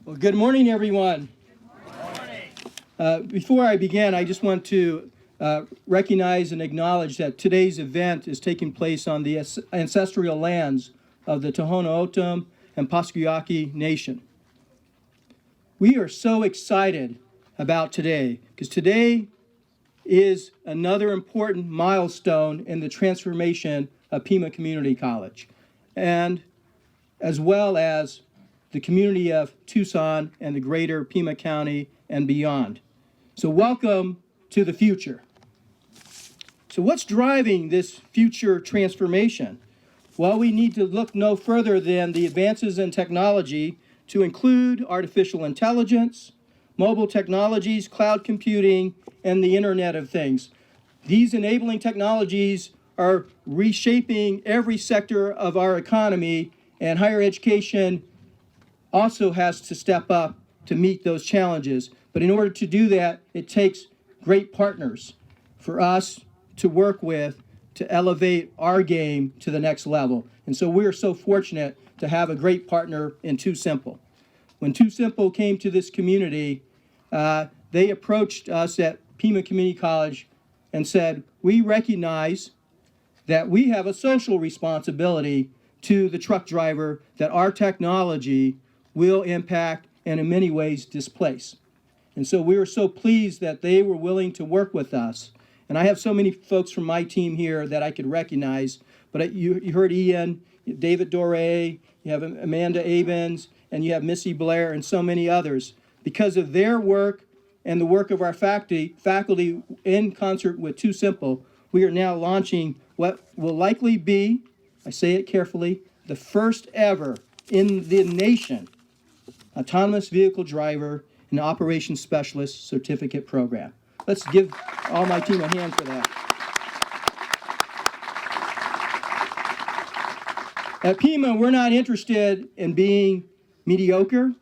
Well, good morning, everyone. Before I begin, I just want to recognize and acknowledge that today's event is taking place on the ancestral lands of the Tohono O'odham and Pasquiyaki Nation. We are so excited about today because today is another important milestone in the transformation of Pima Community College, and as well as the community of Tucson and the greater Pima County and beyond. So welcome to the future. So what's driving this future transformation? Well, we need to look no further than the advances in technology to include artificial intelligence, mobile technologies, cloud computing, and the Internet of Things. These enabling technologies are reshaping every sector of our economy, and higher education also has to step up to meet those challenges. But in order to do that, it takes great partners for us to work with to elevate our game to the next level. And so we're so fortunate to have a great partner in TuSimple. When TuSimple came to this community, they approached us at Pima Community College and said, we recognize that we have a social responsibility to the truck driver that our technology will impact and in many ways displace. And so we were so pleased that they were willing to work with us. And I have so many folks from my team here that I could recognize, but you heard Ian, David Doré, you have Amanda Abens, and you have Missy Blair and so many others. Because of their work and the work of our faculty in concert with TuSimple, we are now launching what will likely be, I say it carefully, the first ever in the nation autonomous vehicle driver and operations specialist certificate program. Let's give all my team a hand for that. At Pima, we're not interested in being mediocre.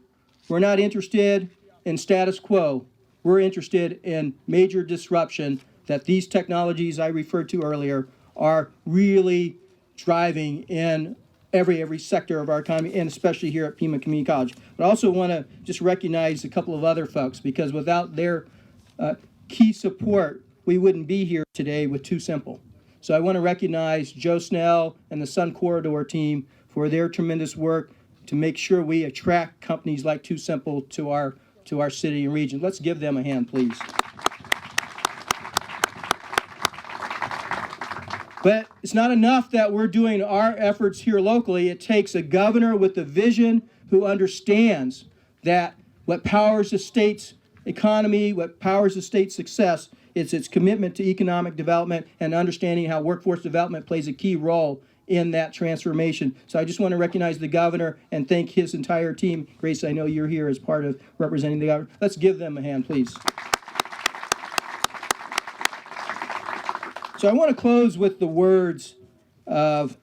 We're not interested in status quo. We're interested in major disruption that these technologies I referred to earlier are really driving in every sector of our economy, and especially here at Pima Community College. But I also want to just recognize a couple of other folks, because without their key support, we wouldn't be here today with TuSimple. So I want to recognize Joe Snell and the Sun Corridor team for their tremendous work to make sure we attract companies like TuSimple to our city and region. Let's give them a hand, please. But it's not enough that we're doing our efforts here locally. It takes a governor with a vision who understands that what powers the state's economy, what powers the state's success, is its commitment to economic development and understanding how workforce development plays a key role in that transformation. So I just want to recognize the governor and thank his entire team. Grace, I know you're here as part of representing the governor. Let's give them a hand, please. So I want to close with the words of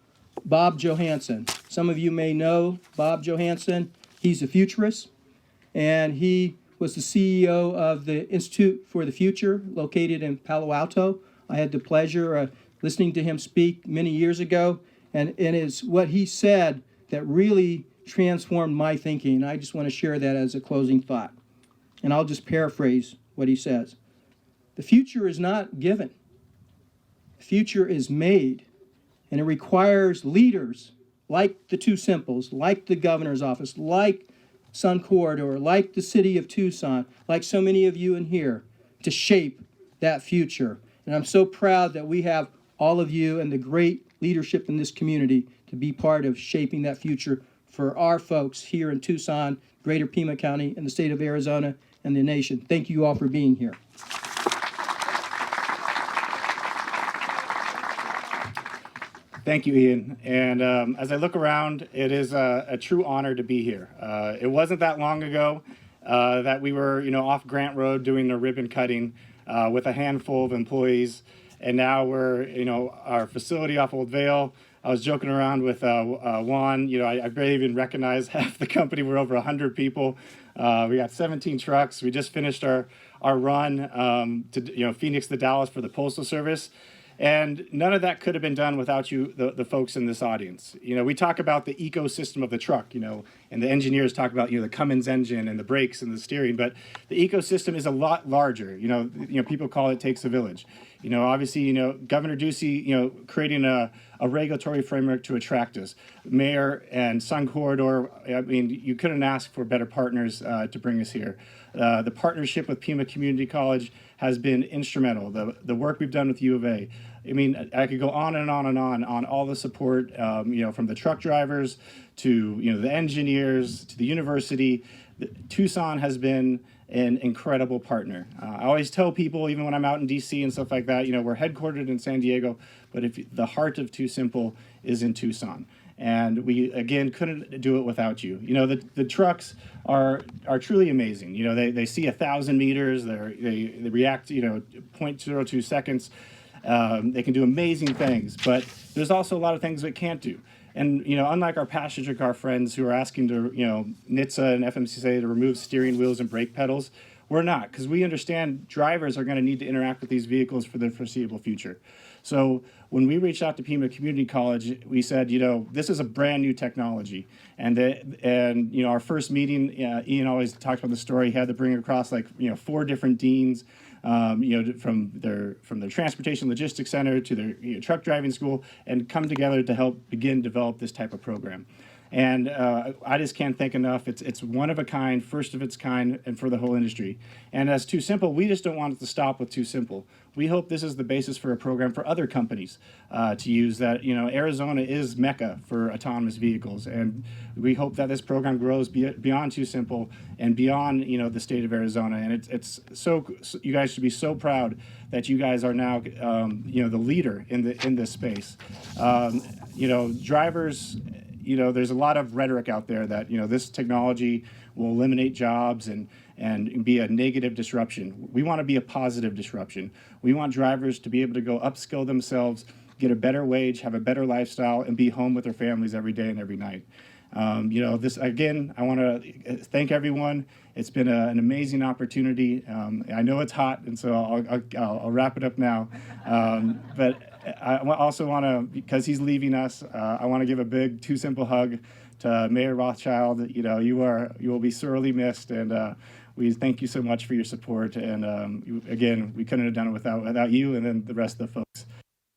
Bob Johansen. Some of you may know Bob Johansen. He's a futurist, and he was the CEO of the Institute for the Future, located in Palo Alto. I had the pleasure of listening to him speak many years ago, and it's what he said that really transformed my thinking. And I just want to share that as a closing thought. And I'll just paraphrase what he says. The future is not given. The future is made, and it requires leaders like the TuSimples, like the governor's office, like Sun Corridor, like the city of Tucson, like so many of you in here, to shape that future. And I'm so proud that we have all of you and the great leadership in this community to be part of shaping that future for our folks here in Tucson, greater Pima County, and the state of Arizona, and the nation. Thank you all for being here. Thank you, Ian. And as I look around, it is a true honor to be here. It wasn't that long ago that we were, off Grant Road doing the ribbon cutting with a handful of employees, and now we're, our facility off Old Vale. I was joking around with Juan. I barely even recognize half the company. We're over 100 people. We got 17 trucks. We just finished our run to Phoenix to Dallas for the Postal Service. And none of that could have been done without you, the folks in this audience. You know, we talk about the ecosystem of the truck, you know, and the engineers talk about, you know, the Cummins engine and the brakes and the steering, but the ecosystem is a lot larger. You know, people call it takes a village. You know, obviously, you know, Governor Ducey, you know, creating a regulatory framework to attract us. Mayor and Sun Corridor, I mean, you couldn't ask for better partners to bring us here. The partnership with Pima Community College has been instrumental. The work we've done with U of A. I mean, I could go on and on and on all the support, you know, from the truck drivers to, you know, the engineers to the university. Tucson has been an incredible partner. I always tell people, even when I'm out in DC and stuff like that, you know, we're headquartered in San Diego, but if the heart of TuSimple is in Tucson. And we, again, couldn't do it without you. You know, the trucks are truly amazing. You know, they see 1,000 meters, they react, you know, 0.02 seconds. They can do amazing things, but there's also a lot of things they can't do. And, you know, unlike our passenger car friends who are asking to, you know, NHTSA and FMCSA to remove steering wheels and brake pedals, we're not, because we understand drivers are going to need to interact with these vehicles for the foreseeable future. So when we reached out to Pima Community College, we said, you know, this is a brand new technology. And you know, our first meeting, Ian always talked about the story. He had to bring across like, you know, 4 different deans, you know, from their transportation logistics center to their, you know, truck driving school, and come together to help begin develop this type of program. And I just can't thank enough. It's one of a kind, first of its kind, and for the whole industry. And as TuSimple, we just don't want it to stop with TuSimple. We hope this is the basis for a program for other companies to use. That, you know, Arizona is Mecca for autonomous vehicles, and we hope that this program grows beyond TuSimple and beyond, you know, the state of Arizona. And it's so, you guys should be so proud that you guys are now, you know, the leader in this space. You know, drivers. You know, there's a lot of rhetoric out there that, you know, this technology will eliminate jobs and be a negative disruption. We want to be a positive disruption. We want drivers to be able to go upskill themselves, get a better wage, have a better lifestyle, and be home with their families every day and every night. You know, this, again, I want to thank everyone. It's been an amazing opportunity. I know it's hot, and so I'll wrap it up now. But I also want to, because he's leaving us, I want to give a big TuSimple hug to Mayor Rothschild. You know, you will be sorely missed, and we thank you so much for your support. And again, we couldn't have done it without you and then the rest of the folks in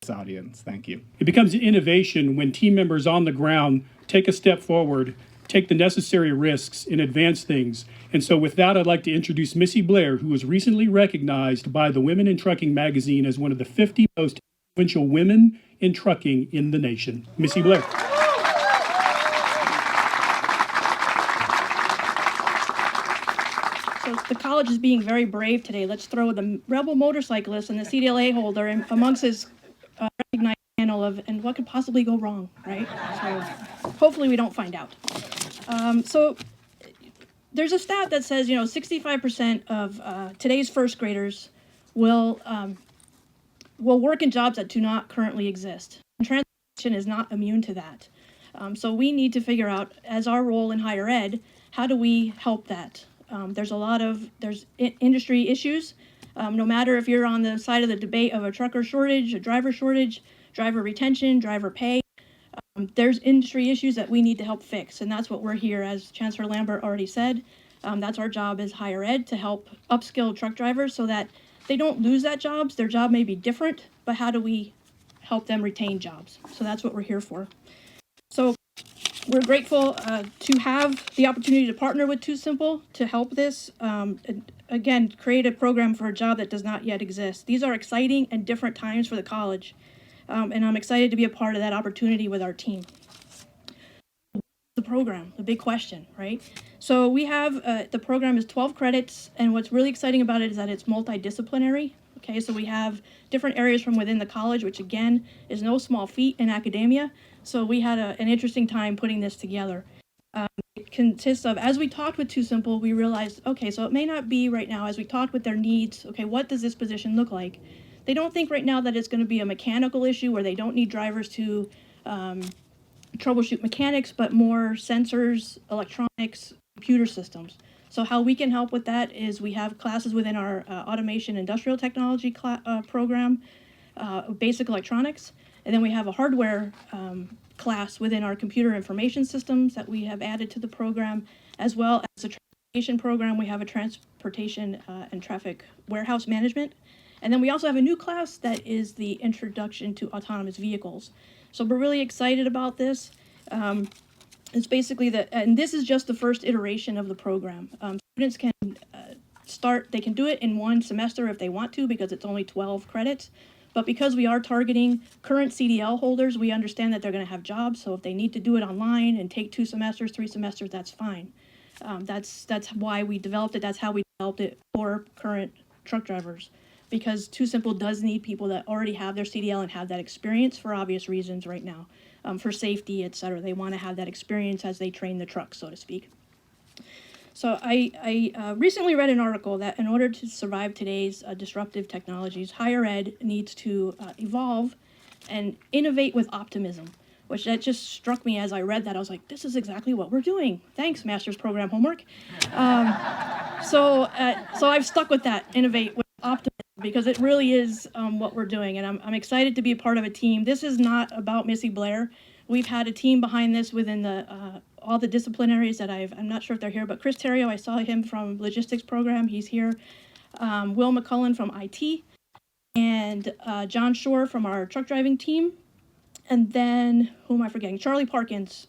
this audience. Thank you. It becomes an innovation when team members on the ground take a step forward, take the necessary risks, and advance things. And so with that, I'd like to introduce Missy Blair, who was recently recognized by the Women in Trucking magazine as one of the 50 most influential women in trucking in the nation. Missy Blair. So the college is being very brave today. Let's throw the rebel motorcyclist and the CDLA holder in amongst his recognized panel of, and what could possibly go wrong, right? So hopefully we don't find out. So there's a stat that says, you know, 65% of today's first graders will work in jobs that do not currently exist. And transportation is not immune to that. So we need to figure out, as our role in higher ed, how do we help that? There's industry issues. No matter if you're on the side of the debate of a trucker shortage, a driver shortage, driver retention, driver pay, there's industry issues that we need to help fix. And that's what we're here, as Chancellor Lambert already said. That's our job as higher ed, to help upskill truck drivers so that they don't lose that jobs. Their job may be different, but how do we help them retain jobs? So that's what we're here for. So we're grateful to have the opportunity to partner with TuSimple to help this. Again, create a program for a job that does not yet exist. These are exciting and different times for the college. And I'm excited to be a part of that opportunity with our team. The program, the big question, right? So we have, the program is 12 credits, and what's really exciting about it is that it's multidisciplinary. Okay, so we have different areas from within the college, which again is no small feat in academia. So we had an interesting time putting this together. It consists of, as we talked with TuSimple, we realized, okay, so it may not be right now, as we talked with their needs, okay, what does this position look like? They don't think right now that it's going to be a mechanical issue where they don't need drivers to troubleshoot mechanics, but more sensors, electronics, computer systems. So how we can help with that is we have classes within our automation industrial technology program. basic electronics. And then we have a hardware class within our computer information systems that we have added to the program, as well as a transportation program. We have a transportation and traffic warehouse management. And then we also have a new class that is the introduction to autonomous vehicles. So we're really excited about this. It's basically and this is just the first iteration of the program. Students can they can do it in one semester if they want to, because it's only 12 credits. But because we are targeting current CDL holders, we understand that they're going to have jobs. So if they need to do it online and take 2 semesters, 3 semesters, that's fine. That's why we developed it. That's how we developed it for current truck drivers. Because TuSimple does need people that already have their CDL and have that experience for obvious reasons right now, for safety, et cetera. They want to have that experience as they train the truck, so to speak. So I recently read an article that in order to survive today's disruptive technologies, higher ed needs to evolve and innovate with optimism, which that just struck me as I read that. I was like, this is exactly what we're doing. Thanks, master's program homework. So I've stuck with that, innovate with optimism, because it really is what we're doing. And I'm excited to be a part of a team. This is not about Missy Blair. We've had a team behind this within the all the disciplinaries that I'm not sure if they're here, but Chris Terrio, I saw him from logistics program. He's here. Will McCullen from IT, and John Shore from our truck driving team. And then, who am I forgetting? Charlie Perkins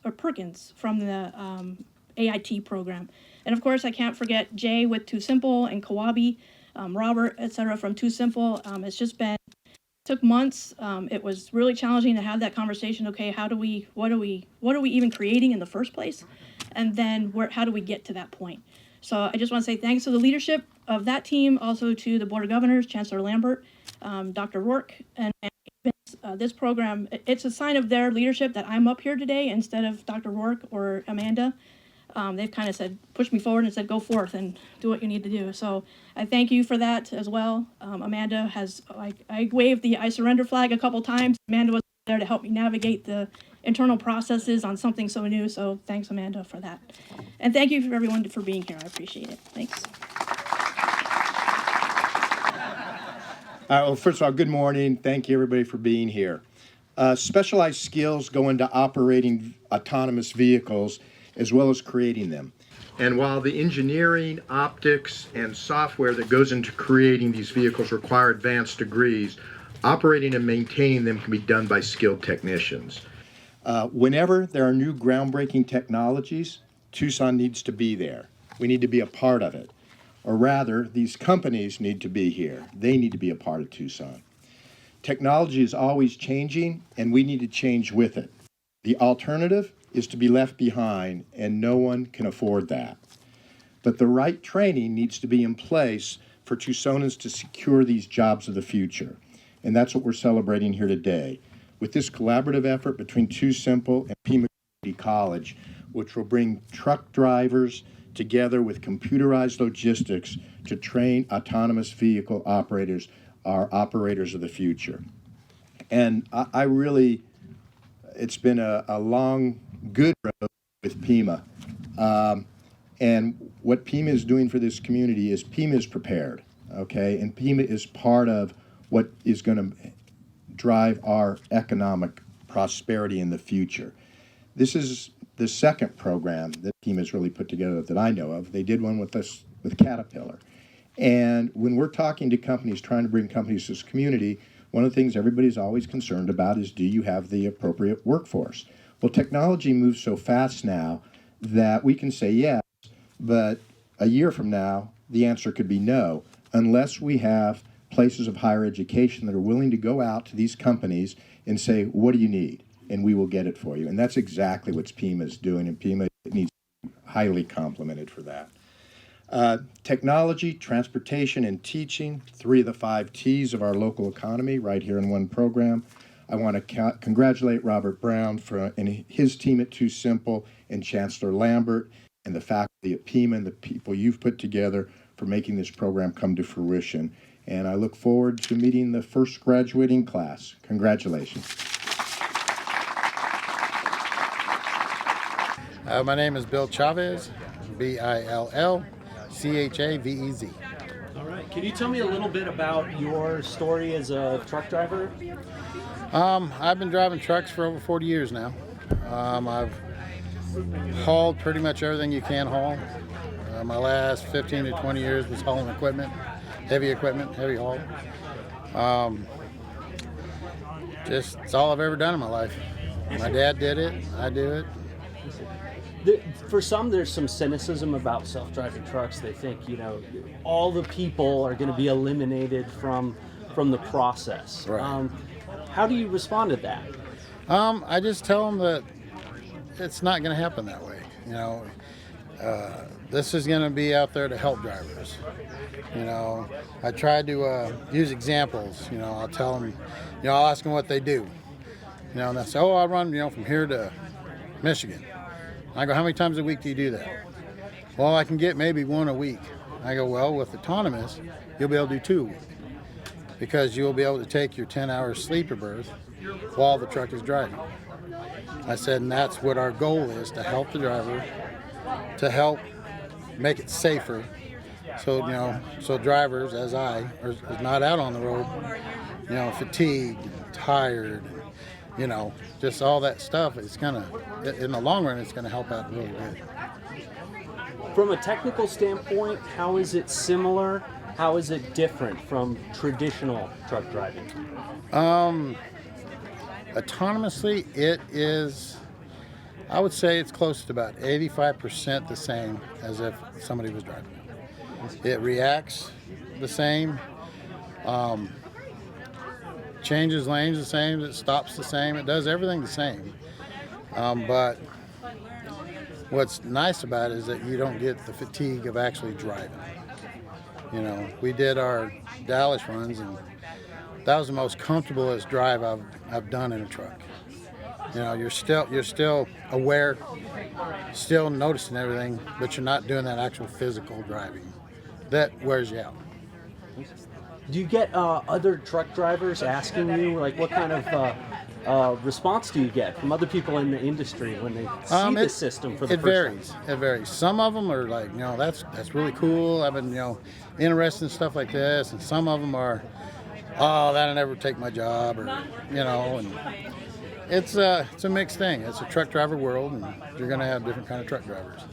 from the AIT program. And of course, I can't forget Jay with TuSimple and Kawabi, Robert, etc. from TuSimple. It's just took months. It was really challenging to have that conversation. Okay, what are we even creating in the first place? And then how do we get to that point? So I just want to say thanks to the leadership of that team, also to the Board of Governors, Chancellor Lambert, Dr. Rourke, and this program. It's a sign of their leadership that I'm up here today instead of Dr. Rourke or Amanda. They've kind of pushed me forward and said, go forth and do what you need to do. So I thank you for that as well. Amanda I waved the I surrender flag a couple times. Amanda was there to help me navigate the internal processes on something so new. So thanks, Amanda, for that. And thank you for everyone for being here. I appreciate it. Thanks. Well, first of all, good morning. Thank you, everybody, for being here. Specialized skills go into operating autonomous vehicles as well as creating them. And while the engineering, optics, and software that goes into creating these vehicles require advanced degrees, operating and maintaining them can be done by skilled technicians. Whenever there are new groundbreaking technologies, Tucson needs to be there. We need to be a part of it. Or rather, these companies need to be here. They need to be a part of Tucson. Technology is always changing, and we need to change with it. The alternative is to be left behind, and no one can afford that. But the right training needs to be in place for Tucsonans to secure these jobs of the future. And that's what we're celebrating here today, with this collaborative effort between TuSimple and Pima Community College, which will bring truck drivers together with computerized logistics to train autonomous vehicle operators, our operators of the future. And I really, it's been a long, good road with Pima. And what Pima is doing for this community is Pima is prepared, okay? And Pima is part of what is going to drive our economic prosperity in the future. This is the second program that Pima has really put together that I know of. They did one with us with Caterpillar. And when we're talking to companies, trying to bring companies to this community, one of the things everybody's always concerned about is, do you have the appropriate workforce? Well, technology moves so fast now that we can say yes, but a year from now, the answer could be no, unless we have places of higher education that are willing to go out to these companies and say, what do you need? And we will get it for you. And that's exactly what Pima is doing, and Pima needs to be highly complimented for that. Technology, transportation, and teaching, 3 of the 5 T's of our local economy right here in one program. I want to congratulate Robert Brown and his team at TuSimple, and Chancellor Lambert and the faculty at Pima and the people you've put together for making this program come to fruition. And I look forward to meeting the first graduating class. Congratulations. My name is Bill Chavez, Billchavez. All right. Can you tell me a little bit about your story as a truck driver? I've been driving trucks for over 40 years now. I've hauled pretty much everything you can haul. My last 15 to 20 years was hauling equipment, heavy haul. Just it's all I've ever done in my life. My dad did it, I do it. For some, there's some cynicism about self-driving trucks. They think, all the people are going to be eliminated from the process. Right. How do you respond to that? I just tell them that it's not going to happen that way. This is going to be out there to help drivers. I try to use examples. I'll tell them, I'll ask them what they do. And they say, I run, from here to Michigan. I go, how many times a week do you do that? Well, I can get maybe one a week. I go, well, with autonomous, you'll be able to do 2 a week because you'll be able to take your 10-hour sleeper berth while the truck is driving. I said, and that's what our goal is, to help the driver, to help make it safer. So, so drivers, as I, are not out on the road, fatigued, tired, just all that stuff. It's gonna, in the long run, it's gonna help out really good. From a technical standpoint, how is it similar? How is it different from traditional truck driving? Autonomously, it is, I would say it's close to about 85% the same as if somebody was driving. It reacts the same, changes lanes the same, it stops the same, it does everything the same. But what's nice about it is that you don't get the fatigue of actually driving. We did our Dallas runs, and that was the most comfortablest drive I've done in a truck. You're still aware, still noticing everything, but you're not doing that actual physical driving. That wears you out. Do you get other truck drivers asking you, what kind of response do you get from other people in the industry when they see the system for the first time? It varies. Some of them are like, that's really cool. I've been, interested in stuff like this. And some of them are, that'll never take my job, or, and it's a mixed thing. It's a truck driver world, and you're going to have different kind of truck drivers.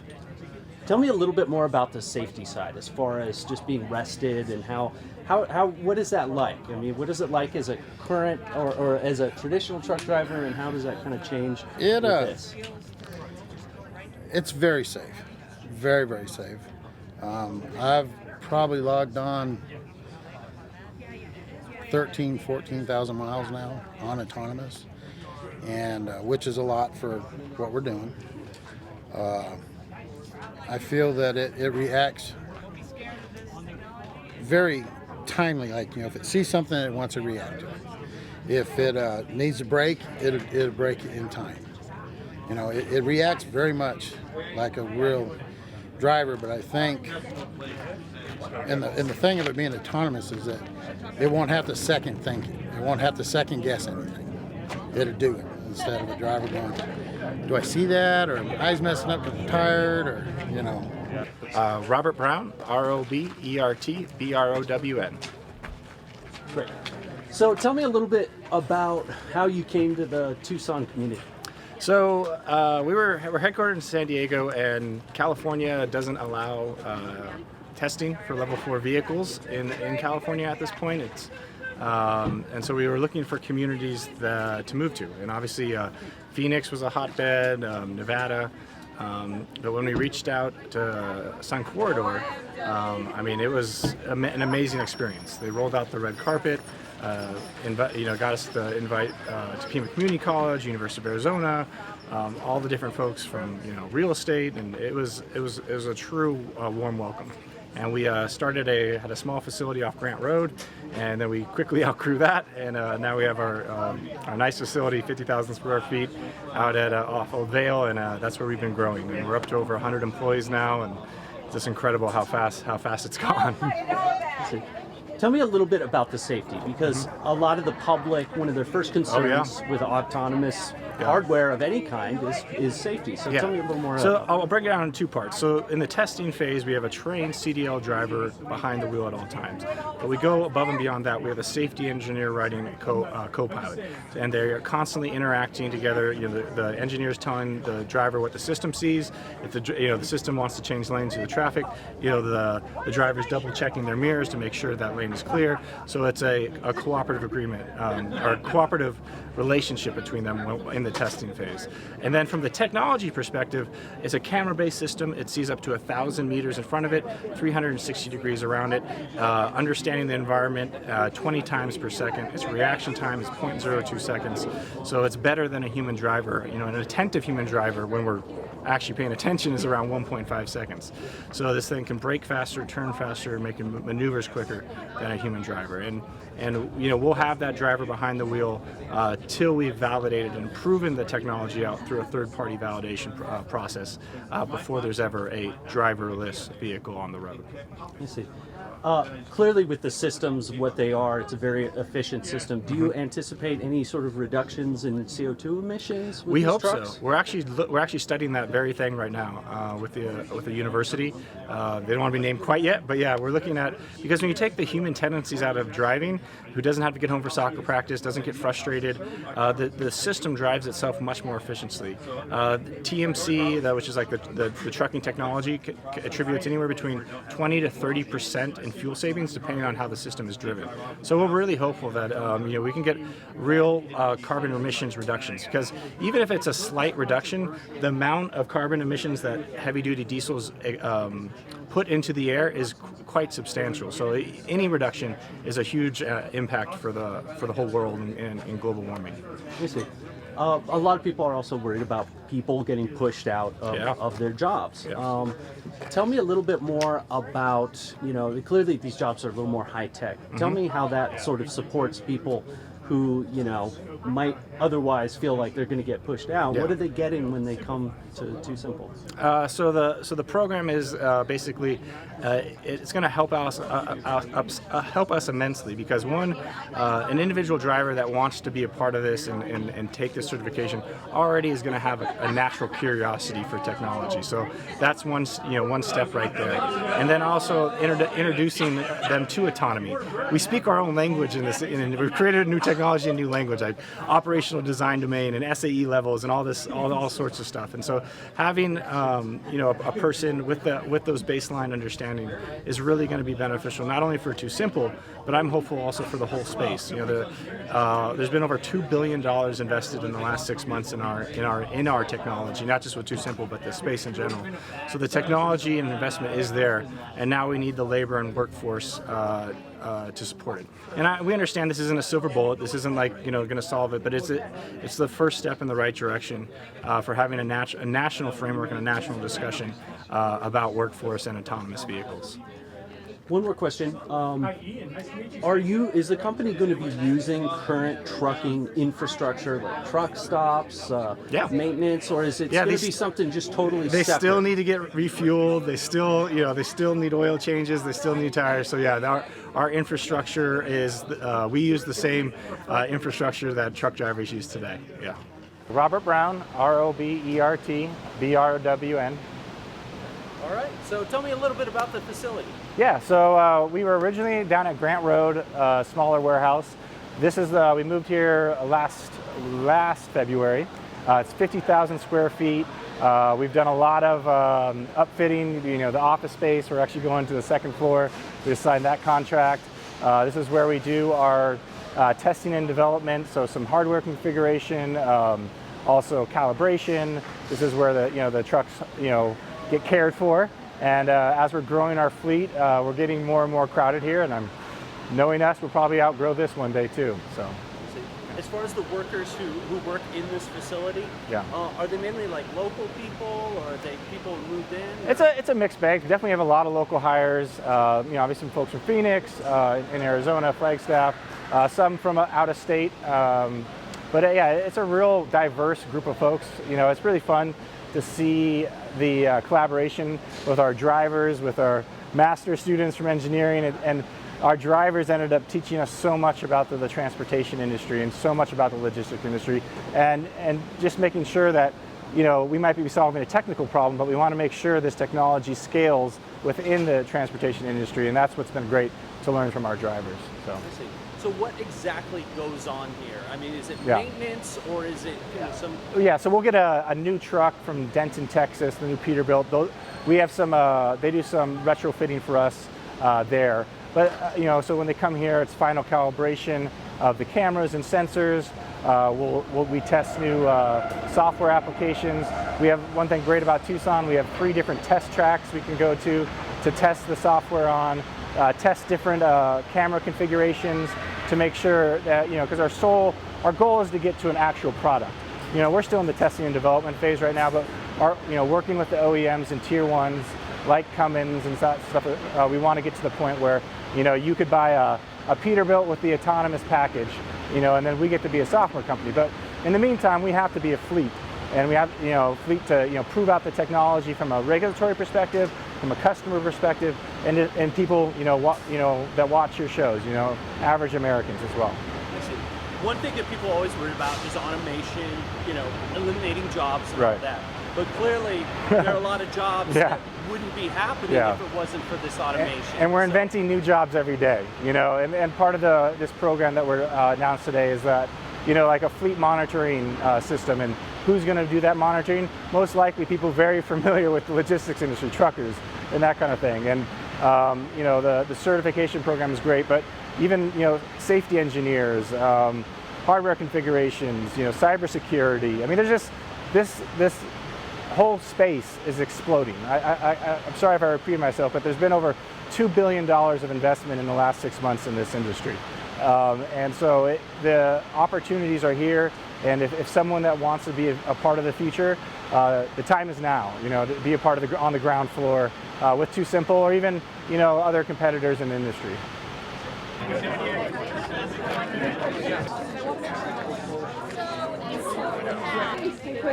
Tell me a little bit more about the safety side, as far as just being rested, and how what is that like? I mean, what is it like as a current or as a traditional truck driver, and how does that kind of change with this? It's very safe, very, very safe. I've probably logged on 14,000 miles now on autonomous, and which is a lot for what we're doing. I feel that it reacts very timely. If it sees something, it wants to react to it. If it needs to brake, it'll brake it in time. It reacts very much like a real driver, but I think, and the thing of it being autonomous is that it won't have to second think it. It won't have to second guess anything. It'll do it instead of a driver going, do I see that, or are my eyes messing up because I'm tired, or Robert Brown, ROBERT, Great. So tell me a little bit about how you came to the Tucson community. So we're headquartered in San Diego, and California doesn't allow testing for level 4 vehicles in California at this point. And so we were looking for communities to move to, and obviously Phoenix was a hotbed, Nevada. But when we reached out to Sun Corridor, it was an amazing experience. They rolled out the red carpet, got us the invite to Pima Community College, University of Arizona, all the different folks from real estate, and it was a true warm welcome. And we had a small facility off Grant Road, and then we quickly outgrew that, and now we have our nice facility, 50,000 square feet, out at off Old Vale, and that's where we've been growing. And we're up to over 100 employees now, and it's just incredible how fast it's gone. Tell me a little bit about the safety, because a lot of the public, one of their first concerns with autonomous hardware of any kind is safety. So tell me a little more. So I'll break it down in two parts. So in the testing phase, we have a trained CDL driver behind the wheel at all times. But we go above and beyond that. We have a safety engineer riding co-pilot, and they're constantly interacting together. The engineer's telling the driver what the system sees. If the system wants to change lanes to the traffic, the driver's double checking their mirrors to make sure that lane is clear. So it's a cooperative agreement or a cooperative relationship between them in the testing phase. And then from the technology perspective, it's a camera-based system. It sees up to 1,000 meters in front of it, 360 degrees around it, understanding the environment 20 times per second. Its reaction time is 0.02 seconds. So it's better than a human driver. An attentive human driver, when we're actually paying attention, is around 1.5 seconds. So this thing can brake faster, turn faster, making maneuvers quicker than a human driver. And we'll have that driver behind the wheel till we've validated and proven the technology out through a third-party validation process before there's ever a driverless vehicle on the road. I see. Clearly, with the systems, what they are, it's a very efficient system. Do you anticipate any sort of reductions in CO2 emissions with We these hope trucks? so. We're actually studying that very thing right now with the university. They don't want to be named quite yet, but yeah, we're looking at, because when you take the human tendencies out of driving, who doesn't have to get home for soccer practice, doesn't get frustrated, the system drives itself much more efficiently. TMC, which is like the trucking technology, attributes anywhere between 20 to 30% in fuel savings depending on how the system is driven. So we're really hopeful that we can get real carbon emissions reductions, because even if it's a slight reduction, the amount of carbon emissions that heavy-duty diesels put into the air is quite substantial. So any reduction is a huge impact for the whole world in global warming. I see. A lot of people are also worried about people getting pushed out of their jobs. Yeah. Tell me a little bit more about, clearly these jobs are a little more high tech. Tell me how that sort of supports people who, might otherwise feel like they're going to get pushed out. Yeah. What are they getting when they come to TuSimple? So the program is basically it's going to help us immensely, because an individual driver that wants to be a part of this and take this certification already is going to have a natural curiosity for technology. So that's one step right there. And then also introducing them to autonomy. We speak our own language in this, and we've created a new technology and new language, like operational design domain and SAE levels and all sorts of stuff. And so having a person with those baseline understanding is really going to be beneficial, not only for TuSimple, but I'm hopeful also for the whole space. There's been over $2 billion invested in the last 6 months in our technology, not just with TuSimple, but the space in general. So the technology and investment is there, and now we need the labor and workforce to support it. And we understand this isn't a silver bullet. This isn't like going to solve it, but it's the first step in the right direction for having a national framework and a national discussion about workforce and autonomous vehicles. One more question. Is the company going to be using current trucking infrastructure, like truck stops, maintenance, or is it going to be something just totally separate? They still need to get refueled. They still need oil changes. They still need tires. So yeah, our infrastructure is, we use the same infrastructure that truck drivers use today. Yeah. Robert Brown, ROBERT BRWN. All right. So tell me a little bit about the facility. Yeah, so we were originally down at Grant Road, smaller warehouse. This is we moved here last February. It's 50,000 square feet. We've done a lot of upfitting, the office space. We're actually going to the second floor. We signed that contract. This is where we do our testing and development, so some hardware configuration, also calibration. This is where the trucks get cared for. And as we're growing our fleet, we're getting more and more crowded here, and knowing us, we'll probably outgrow this one day too. So. As far as the workers who work in this facility, are they mainly like local people, or are they people who moved in? It's a mixed bag. We definitely have a lot of local hires. Obviously some folks from Phoenix, in Arizona, Flagstaff, some from out of state. But yeah, it's a real diverse group of folks. It's really fun to see the collaboration with our drivers, with our master students from engineering, and our drivers ended up teaching us so much about the transportation industry and so much about the logistics industry, and just making sure that, you know, we might be solving a technical problem, but we want to make sure this technology scales within the transportation industry, and that's what's been great to learn from our drivers. So. I see. So what exactly goes on here? I mean, is it Yeah. maintenance or is it, you know, some? Yeah, so we'll get a new truck from Denton, Texas, the new Peterbilt. We have some, they do some retrofitting for us there. But, you know, so when they come here, it's final calibration of the cameras and sensors. We test new software applications. We have one thing great about Tucson, we have 3 different test tracks we can go to test the software on, test different camera configurations to make sure that, you know, because our goal is to get to an actual product. You know, we're still in the testing and development phase right now, but working with the OEMs and tier 1s like Cummins and stuff, we want to get to the point where, you know, you could buy a Peterbilt with the autonomous package, you know, and then we get to be a software company. But in the meantime, we have to be a fleet, and we have, you know, fleet to, you know, prove out the technology from a regulatory perspective, from a customer perspective, and people, you know, that watch your shows, you know, average Americans as well. One thing that people always worry about is automation, you know, eliminating jobs and all Right. that. But clearly, there are a lot of jobs Yeah. that wouldn't be happening Yeah. if it wasn't for this automation. And we're So- inventing new jobs every day, you know, and part of this program that we're announced today is that, you know, like a fleet monitoring system, and who's going to do that monitoring? Most likely people very familiar with the logistics industry, truckers and that kind of thing. And, you know, the certification program is great, but even, you know, safety engineers, hardware configurations, you know, cybersecurity. I mean, there's just this whole space is exploding. I'm sorry if I repeat myself, but there's been over $2 billion of investment in the last 6 months in this industry. And so the opportunities are here, and if someone that wants to be a part of the future, the time is now, you know, to be a part of on the ground floor with TuSimple or even, you know, other competitors in the industry.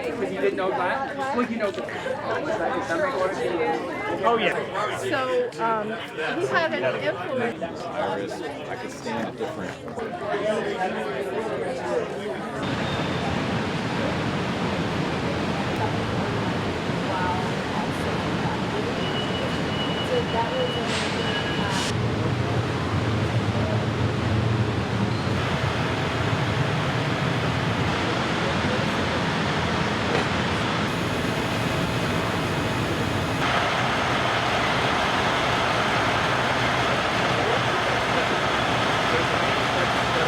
You didn't know that? Well, you know the. Oh yeah. So he had an influence. I could stand it different. So that was